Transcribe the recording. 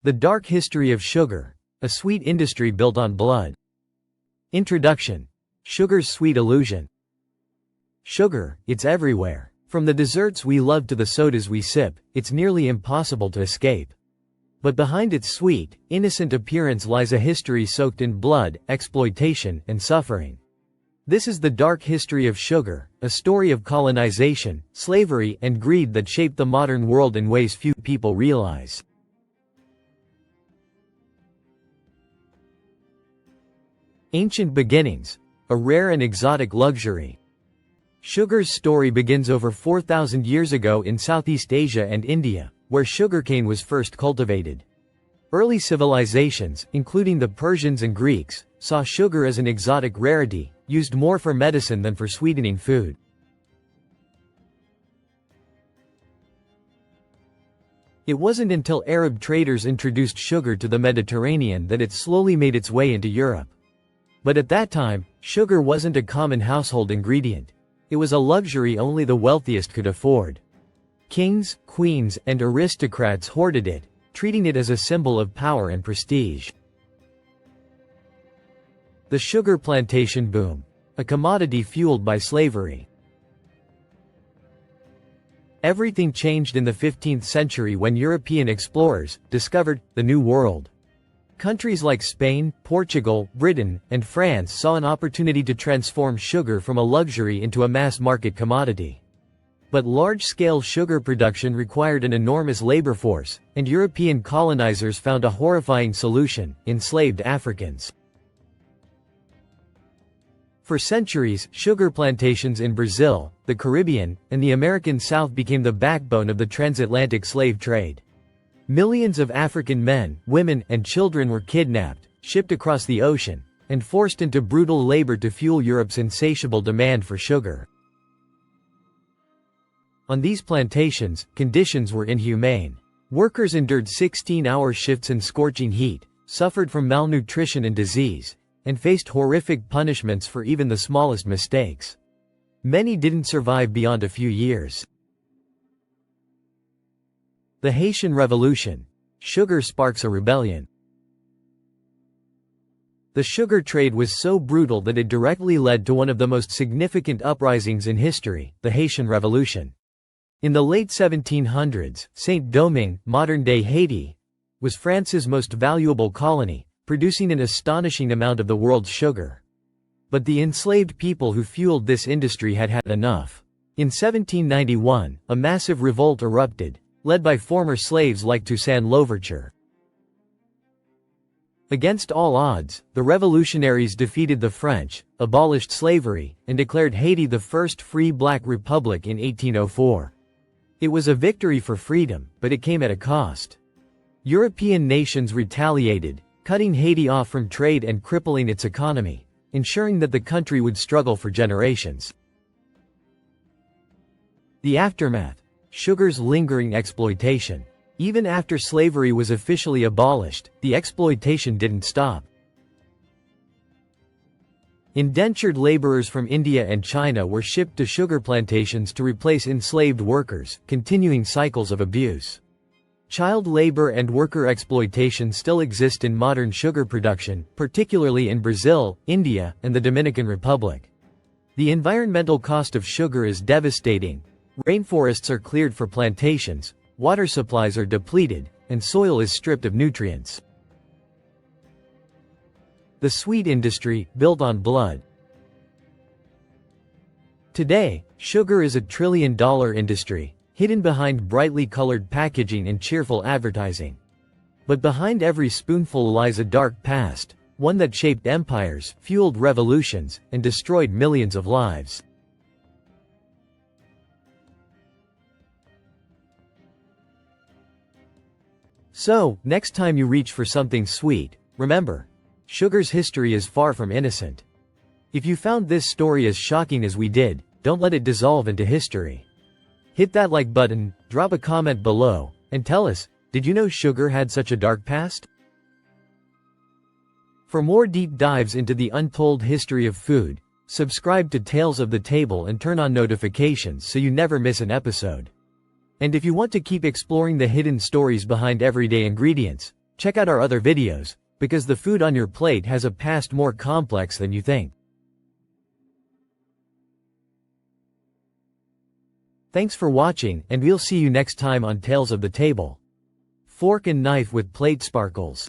The Dark History of Sugar, a sweet industry built on blood. Introduction. Sugar's sweet illusion. Sugar, it's everywhere. From the desserts we love to the sodas we sip, it's nearly impossible to escape. But behind its sweet, innocent appearance lies a history soaked in blood, exploitation, and suffering. This is the dark history of sugar, a story of colonization, slavery, and greed that shaped the modern world in ways few people realize. Ancient beginnings. A rare and exotic luxury. Sugar's story begins over 4,000 years ago in Southeast Asia and India, where sugarcane was first cultivated. Early civilizations, including the Persians and Greeks, saw sugar as an exotic rarity, used more for medicine than for sweetening food. It wasn't until Arab traders introduced sugar to the Mediterranean that it slowly made its way into Europe. But at that time, sugar wasn't a common household ingredient. It was a luxury only the wealthiest could afford. Kings, queens, and aristocrats hoarded it, treating it as a symbol of power and prestige. The sugar plantation boom. A commodity fueled by slavery. Everything changed in the 15th century when European explorers discovered the New World. Countries like Spain, Portugal, Britain, and France saw an opportunity to transform sugar from a luxury into a mass-market commodity. But large-scale sugar production required an enormous labor force, and European colonizers found a horrifying solution: enslaved Africans. For centuries, sugar plantations in Brazil, the Caribbean, and the American South became the backbone of the transatlantic slave trade. Millions of African men, women, and children were kidnapped, shipped across the ocean, and forced into brutal labor to fuel Europe's insatiable demand for sugar. On these plantations, conditions were inhumane. Workers endured 16-hour shifts in scorching heat, suffered from malnutrition and disease, and faced horrific punishments for even the smallest mistakes. Many didn't survive beyond a few years. The Haitian Revolution. Sugar sparks a rebellion. The sugar trade was so brutal that it directly led to one of the most significant uprisings in history, the Haitian Revolution. In the late 1700s, Saint-Domingue, modern-day Haiti, was France's most valuable colony, producing an astonishing amount of the world's sugar. But the enslaved people who fueled this industry had had enough. In 1791, a massive revolt erupted, led by former slaves like Toussaint Louverture. Against all odds, the revolutionaries defeated the French, abolished slavery, and declared Haiti the first free black republic in 1804. It was a victory for freedom, but it came at a cost. European nations retaliated, cutting Haiti off from trade and crippling its economy, ensuring that the country would struggle for generations. The aftermath. Sugar's lingering exploitation. Even after slavery was officially abolished, the exploitation didn't stop. Indentured laborers from India and China were shipped to sugar plantations to replace enslaved workers, continuing cycles of abuse. Child labor and worker exploitation still exist in modern sugar production, particularly in Brazil, India, and the Dominican Republic. The environmental cost of sugar is devastating. Rainforests are cleared for plantations, water supplies are depleted, and soil is stripped of nutrients. The sweet industry, built on blood. Today, sugar is a trillion-dollar industry, hidden behind brightly colored packaging and cheerful advertising. But behind every spoonful lies a dark past, one that shaped empires, fueled revolutions, and destroyed millions of lives. So, next time you reach for something sweet, remember, sugar's history is far from innocent. If you found this story as shocking as we did, don't let it dissolve into history. Hit that like button, drop a comment below, and tell us, did you know sugar had such a dark past? For more deep dives into the untold history of food, subscribe to Tales of the Table and turn on notifications so you never miss an episode. And if you want to keep exploring the hidden stories behind everyday ingredients, Check out our other videos, because the food on your plate has a past more complex than you think. Thanks for watching, and we'll see you next time on Tales of the Table. Fork and knife with plate sparkles.